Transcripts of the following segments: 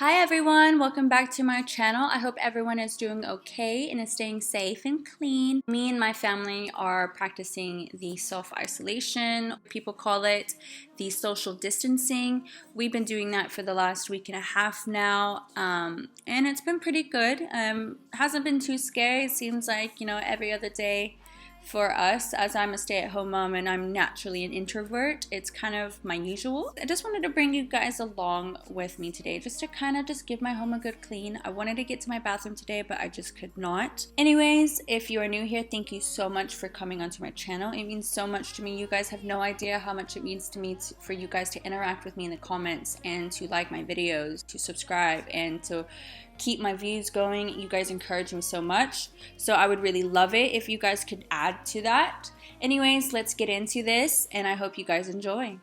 Hi everyone, welcome back to my channel. I hope everyone is doing okay and is staying safe and clean. Me and my family are practicing the self-isolation. People call it the social distancing. We've been doing that for the last week and a half now, and it's been pretty good. Hasn't been too scary. It seems like, every other day for us, as I'm a stay-at-home mom and I'm naturally an introvert, it's kind of my usual. I just wanted to bring you guys along with me today just to kind of just give my home a good clean. I wanted to get to my bathroom today, but I just could not. Anyways, if you are new here, thank you so much for coming onto my channel. It means so much to me. You guys have no idea how much it means to me for you guys to interact with me in the comments and to like my videos, to subscribe, and to keep my views going. You guys encourage me so much, so I would really love it if you guys could add to that. Anyways, let's get into this, and I hope you guys enjoy.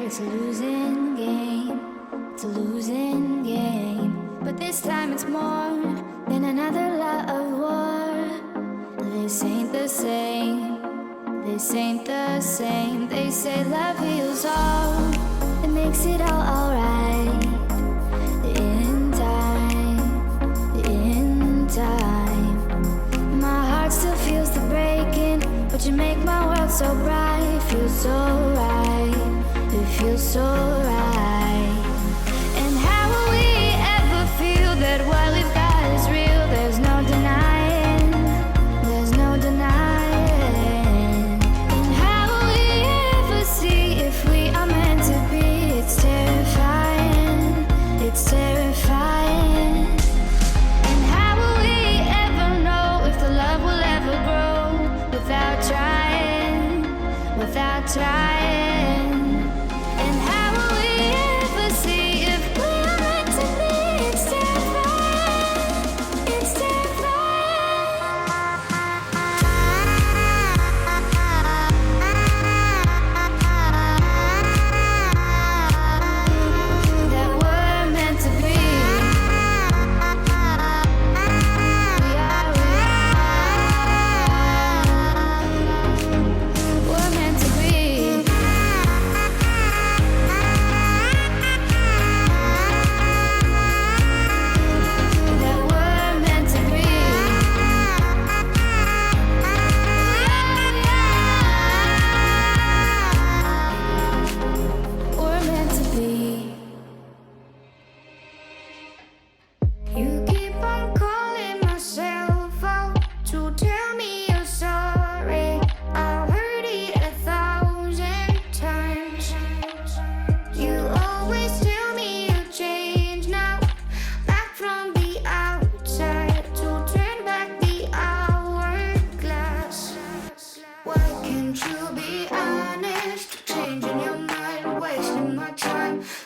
It's a losing game, it's a losing game. But this time it's more than another lot of war. This ain't the same, this ain't the same. They say love heals all, it makes it all alright. In time, my heart still feels the breaking, but you make my world so bright. It feels so right, it feels so right. And how will we ever feel that what we've got is real? There's no denying, there's no denying. And how will we ever see if we are meant to be? It's terrifying, it's terrifying. And how will we ever know if the love will ever grow without trying, without trying?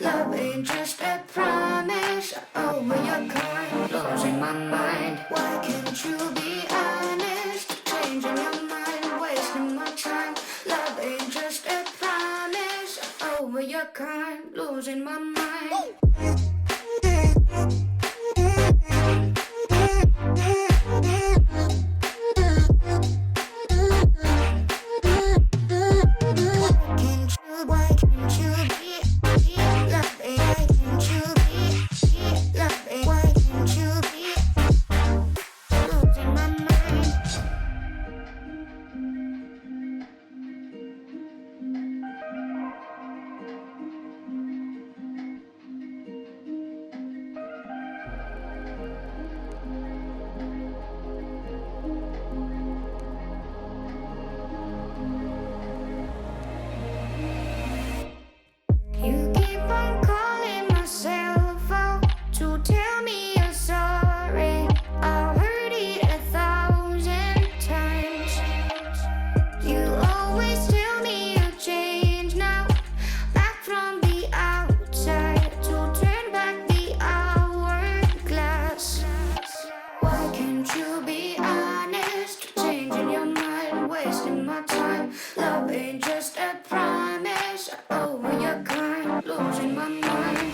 Love ain't just a promise over your kind, losing my mind. Why can't you be honest? Changing your mind, wasting my time. Love ain't just a promise over your kind, losing my mind. pressure over your kind, losing my mind.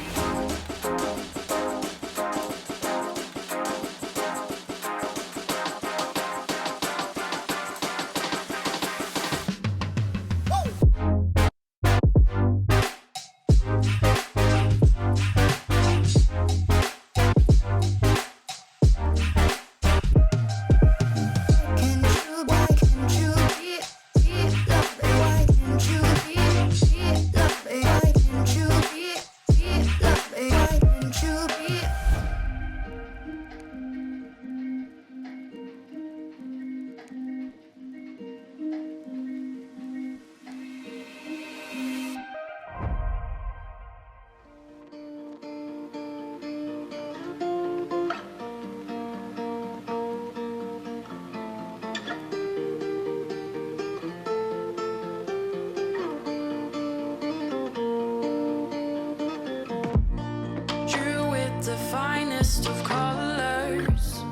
The finest of colors,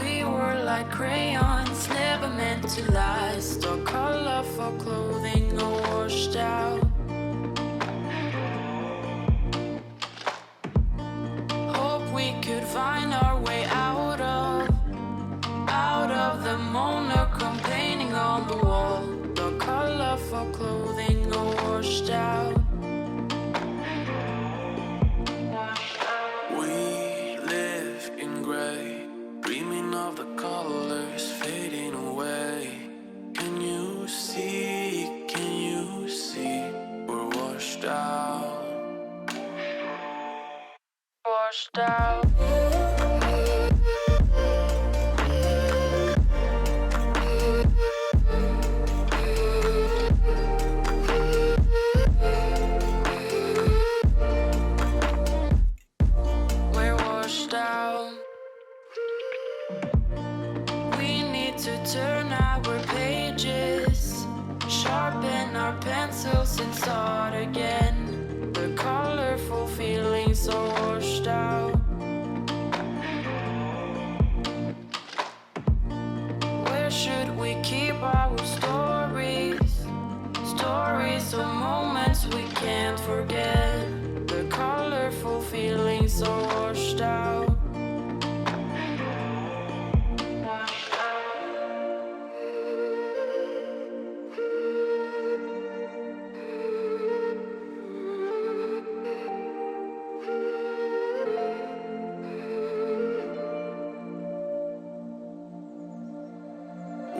we were like crayons, never meant to last. Our colorful clothing all washed out. Hope we could find our way out of the monochrome painting on the wall. Our colorful clothing all washed out. Dreaming of the colors fading away. Can you see, we're washed out. Washed out. We're washed out. We need to turn our pages, sharpen our pencils and start again. The colorful feelings are washed out. Where should we keep our stories? Stories of moments we can't forget. The colorful feelings are washed out.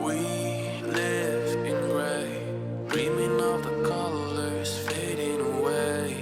We live in gray, dreaming of the colors fading away.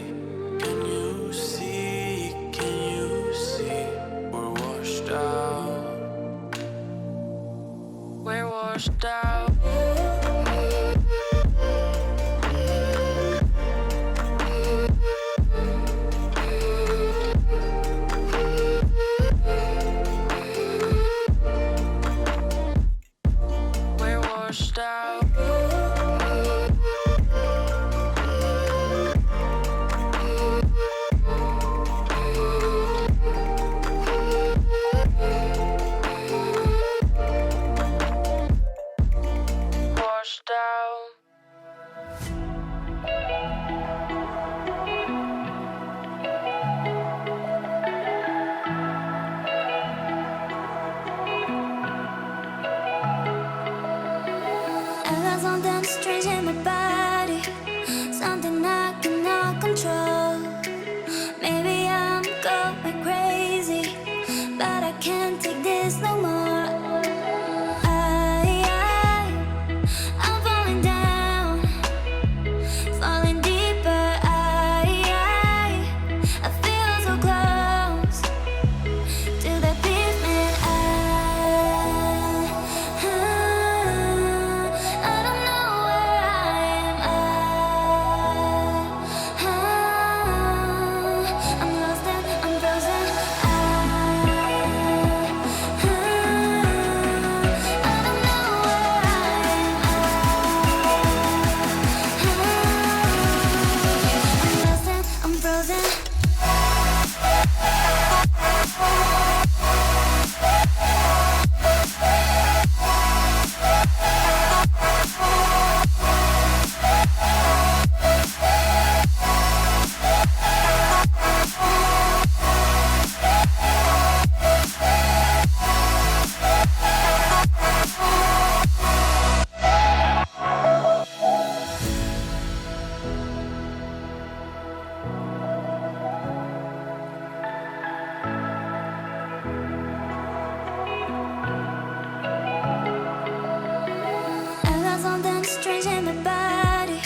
strange in my body,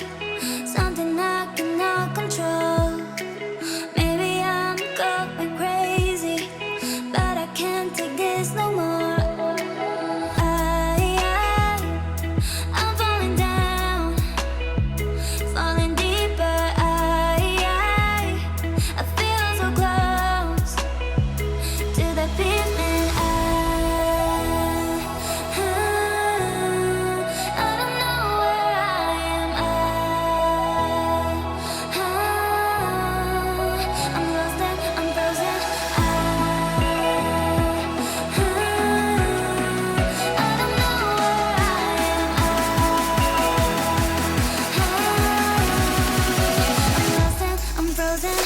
something I cannot control. Maybe I'm going crazy, but I can't take this no more. I'm falling down, falling deeper. I feel so close to the pavement. I don't know where I am. I'm lost and I'm frozen. I don't know where I am. I'm lost and I'm frozen. I'm lost and I'm frozen.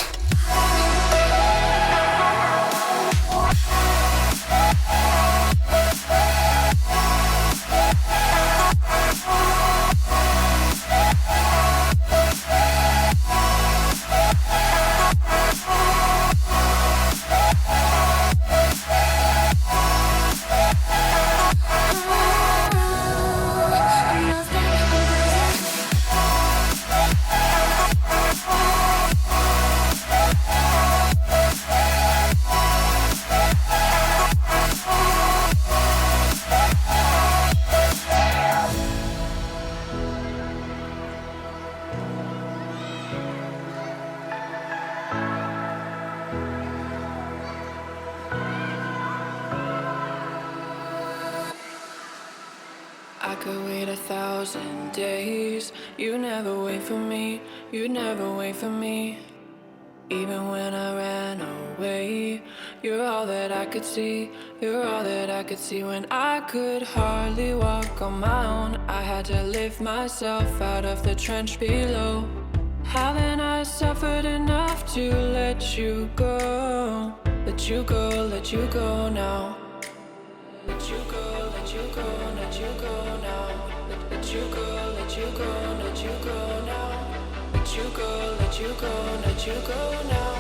I could wait 1,000 days. You never wait for me, you never wait for me. Even when I ran away, you're all that I could see, you're all that I could see. When I could hardly walk on my own, I had to lift myself out of the trench below. Haven't I suffered enough to let you go? Let you go, let you go now. Let you go, let you go, let you go now. Let you go, let you go, let you go now. Let you go, let you go, let you go now.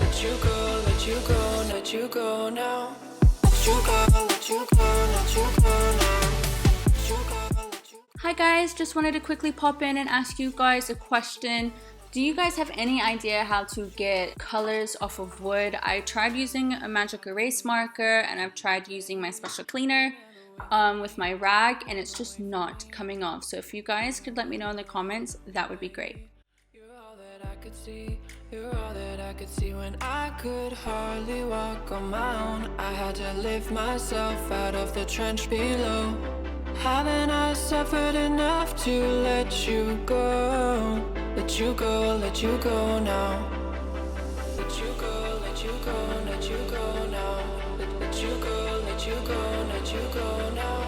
Let you go, let you go, let you go now. Let you go, let you go, let you go now. Let you go, let you go. Hi guys, just wanted to quickly pop in and ask you guys a question. Do you guys have any idea how to get colors off of wood? I tried using a magic erase marker and I've tried using my special cleaner with my rag, and it's just not coming off. So if you guys could let me know in the comments, that would be great. You're all that I could see, you're all that I could see. When I could hardly walk on my own, I had to lift myself out of the trench below. Haven't I suffered enough to let you go? Let you go, let you go now. Let you go, let you go, let you go now. Let you go, let you go, let you go now.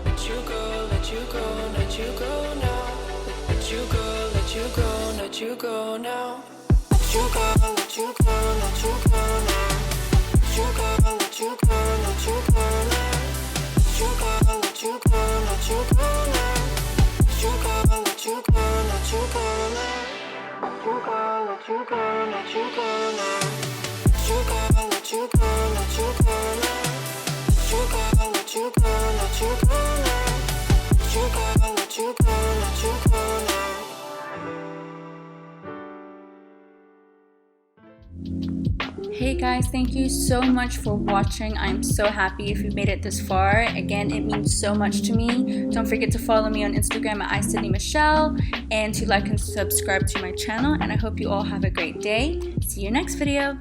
Let you go, let you go, let you go now. Let you go, let you go, let you go now. Let you go, let you go, let you go now. Let you go, let you go, let you go now. Let you go, let you go, let you go now. Let you go, let you go, let you go now. Let you go, let you go, let you go now. Let you go, let you go, let you go now. Let you go, let you go, let you go now. Let you go, let you go, let you go now. Hey guys, thank you so much for watching. I'm so happy if you've made it this far. Again, it means so much to me. Don't forget to follow me on Instagram at iSydneyMichelle and to like and subscribe to my channel. And I hope you all have a great day. See you next video.